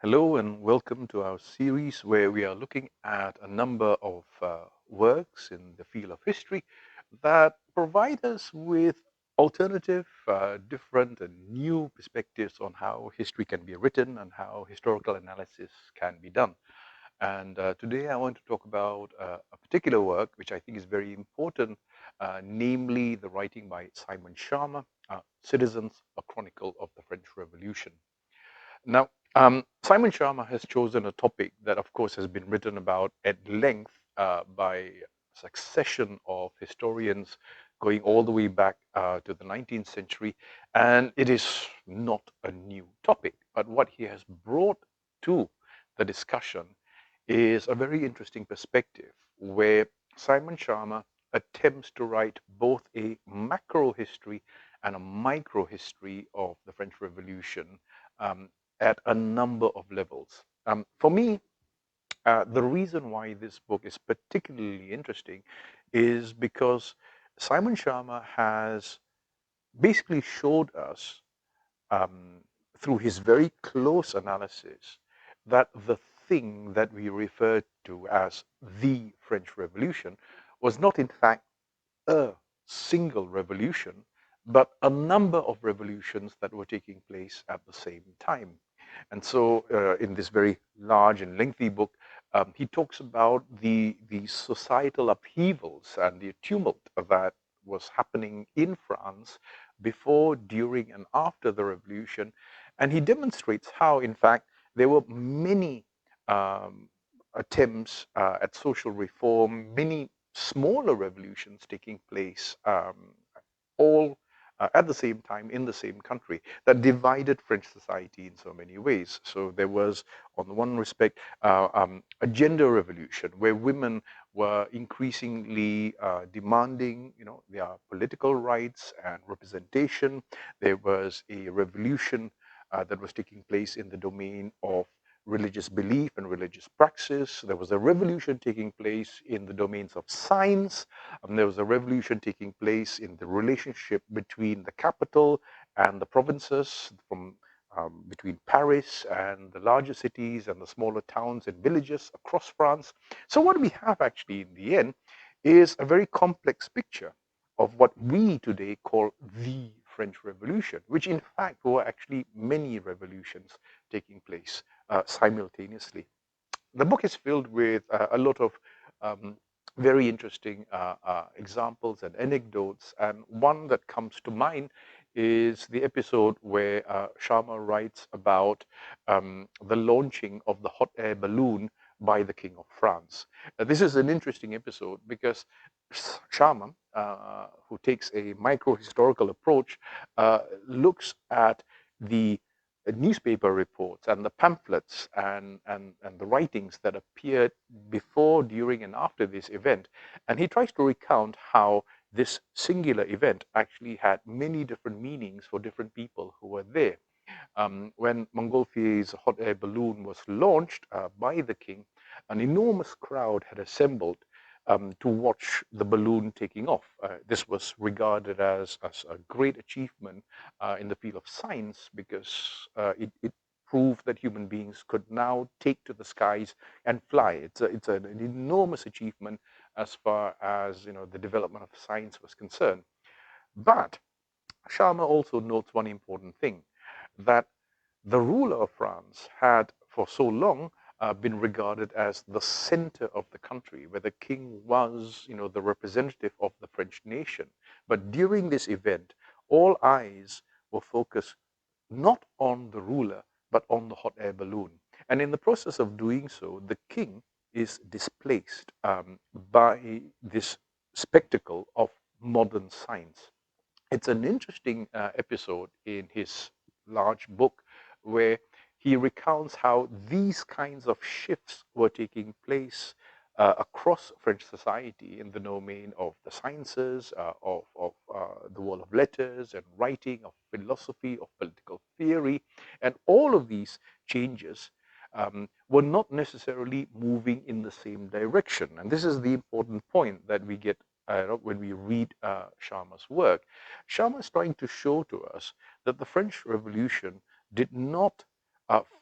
Hello and welcome to our series where we are looking at a number of works in the field of history that provide us with alternative, different, and new perspectives on how history can be written and how historical analysis can be done. And today I want to talk about a particular work which I think is very important, namely the writing by Simon Schama, Citizens, a Chronicle of the French Revolution. Now, Simon Schama has chosen a topic that, of course, has been written about at length by a succession of historians going all the way back to the 19th century. And it is not a new topic, but what he has brought to the discussion is a very interesting perspective where Simon Schama attempts to write both a macro history and a micro history of the French Revolution um, at a number of levels. For me, the reason why this book is particularly interesting is because Simon Schama has basically showed us um, through his very close analysis that the thing that we refer to as the French Revolution was not, in fact, a single revolution, but a number of revolutions that were taking place at the same time. And so, in this very large and lengthy book, he talks about the societal upheavals and the tumult that was happening in France before, during, and after the revolution. And he demonstrates how, in fact, there were many um, attempts at social reform, many smaller revolutions taking place, all at the same time in the same country, that divided French society in so many ways. So there was, on the one respect, a gender revolution where women were increasingly demanding, their political rights and representation. There was a revolution that was taking place in the domain of religious belief and religious praxis. There was a revolution taking place in the domains of science. There was a revolution taking place in the relationship between the capital and the provinces, from between Paris and the larger cities and the smaller towns and villages across France. So what we have actually in the end is a very complex picture of what we today call the French Revolution, which in fact were actually many revolutions taking place simultaneously. The book is filled with a lot of um, very interesting examples and anecdotes. And one that comes to mind is the episode where Sharma writes about the launching of the hot air balloon by the King of France. This is an interesting episode because Sharma, who takes a micro historical approach, looks at the newspaper reports and the pamphlets and the writings that appeared before, during, and after this event. And he tries to recount how this singular event actually had many different meanings for different people who were there. When Montgolfier's hot air balloon was launched by the king, an enormous crowd had assembled to watch the balloon taking off. This was regarded as a great achievement in the field of science because it proved that human beings could now take to the skies and fly. It's an enormous achievement as far as the development of science was concerned. But Sharma also notes one important thing, that the ruler of France had for so long been regarded as the center of the country, where the king was, the representative of the French nation. But during this event, all eyes were focused not on the ruler, but on the hot air balloon. And in the process of doing so, the king is displaced by this spectacle of modern science. It's an interesting episode in his large book where he recounts how these kinds of shifts were taking place across French society in the domain of the sciences, of the world of letters and writing, of philosophy, of political theory. And all of these changes were not necessarily moving in the same direction. And this is the important point that we get when we read Sharma's work. Sharma is trying to show to us that the French Revolution did not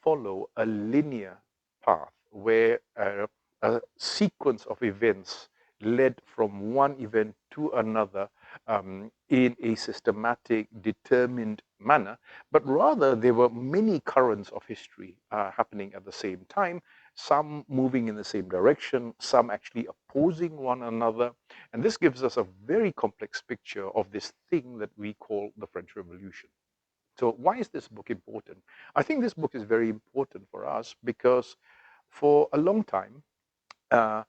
follow a linear path where a sequence of events led from one event to another in a systematic, determined manner, but rather there were many currents of history happening at the same time, some moving in the same direction, some actually opposing one another. And this gives us a very complex picture of this thing that we call the French Revolution. So why is this book important? I think this book is very important for us because for a long time, uh,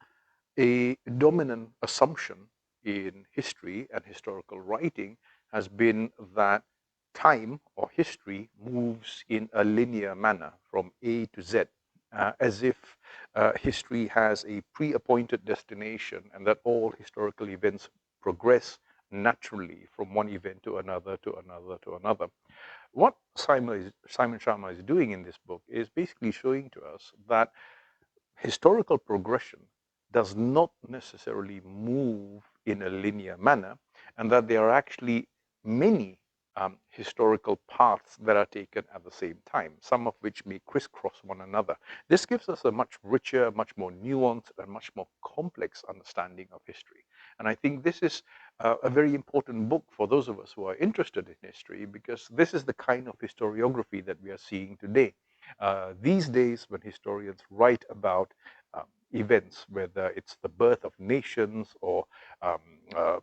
a dominant assumption in history and historical writing has been that time or history moves in a linear manner from A to Z, as if history has a pre-appointed destination and that all historical events progress naturally from one event to another, to another, to another. What Simon Schama is doing in this book is basically showing to us that historical progression does not necessarily move in a linear manner, and that there are actually many historical paths that are taken at the same time, some of which may crisscross one another. This gives us a much richer, much more nuanced, and much more complex understanding of history. And I think this is a very important book for those of us who are interested in history, because this is the kind of historiography that we are seeing today. These days, when historians write about events, whether it's the birth of nations or um, uh,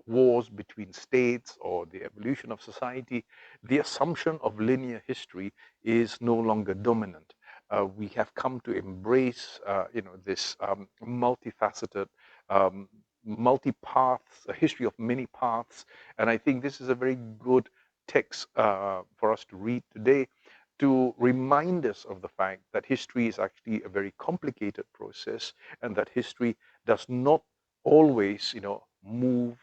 wars between states or the evolution of society, the assumption of linear history is no longer dominant. We have come to embrace, this multifaceted, um, multi-paths, a history of many paths, and I think this is a very good text for us to read today, to remind us of the fact that history is actually a very complicated process, and that history does not always, move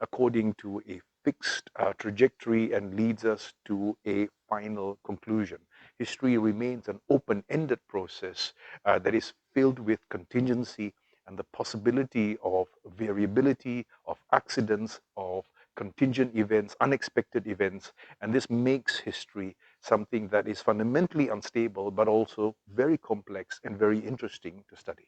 according to a fixed trajectory and leads us to a final conclusion. History remains an open-ended process that is filled with contingency and the possibility of variability, of accidents, of contingent events, unexpected events, and this makes history something that is fundamentally unstable, but also very complex and very interesting to study.